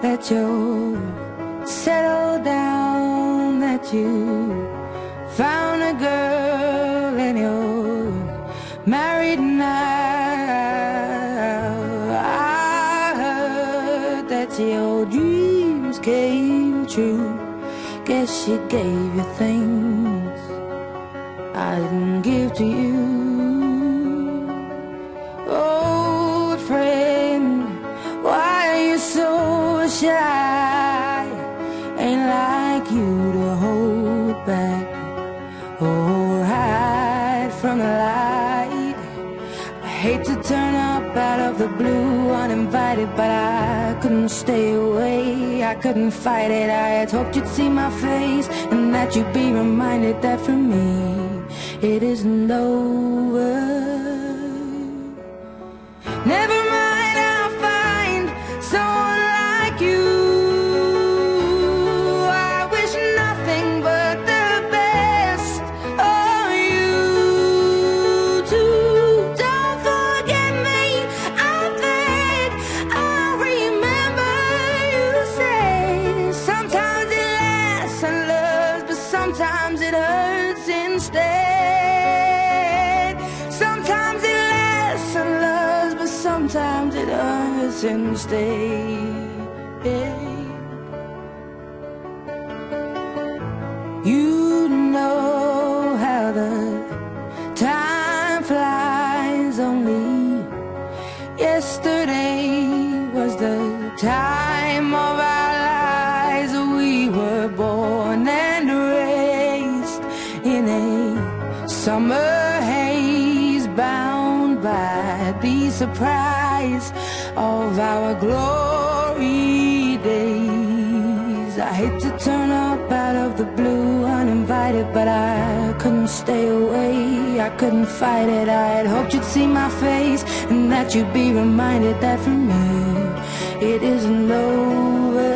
that you're settled down, that you found a girl and you're married now. I heard that your dreams came true. Guess she gave you things I didn't give to you. Old friend, why are you so shy? Ain't like you to hold back or hide from the light. I hate to turn up out of the blue uninvited, but I couldn't stay away, I couldn't fight it. I had hoped you'd see my face and that you'd be reminded that for me it isn't over. Never mind, I'll find someone like you. I wish nothing but the best for you too. Don't forget me, I beg. I remember you say sometimes it lasts and loves, but sometimes it hurts instead. Sometimes it lasts and loves, but sometimes it hurts instead. You know how the time flies. Only yesterday was the time of our lives. We were born and raised in a summer haze, bound by the surprise of our glory days. I hate to turn up out of the blue uninvited, but I couldn't stay away, I couldn't fight it. I had hoped you'd see my face and that you'd be reminded that for me it isn't over.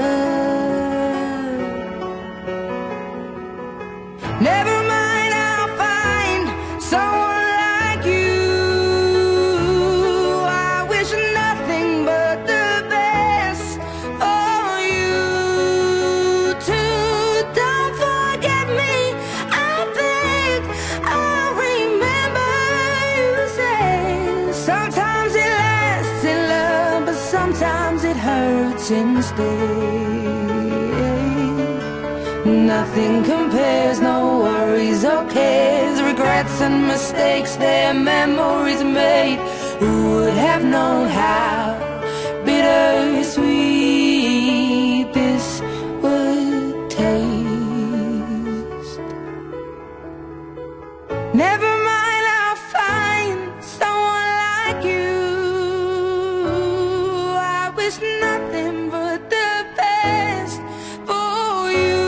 Never mind, I'll find someone like you. I wish nothing but the best for you too. Don't forget me, I beg. I remember you say sometimes it lasts in love, but sometimes it hurts instead. Nothing compares, no worries or cares, regrets and mistakes, their memories made. Who would have known how bittersweet this would taste? Never mind, I'll find someone like you. I wish nothing but the best for you.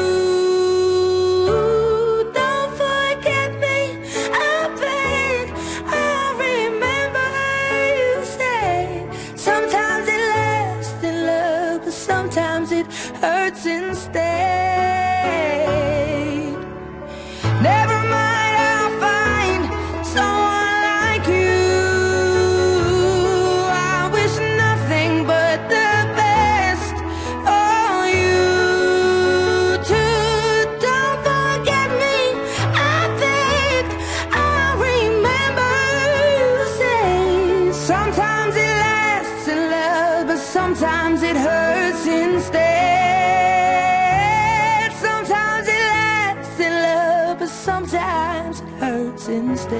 Don't forget me, I beg. I remember you said sometimes it lasts in love, but sometimes it hurts instead. Never mind, I'll find someone like you. I wish nothing but the best for you too. Don't forget me, I beg. I remember you say sometimes it lasts in love, but sometimes it hurts instead. Sometimes it lasts in love, but sometimes it hurts instead.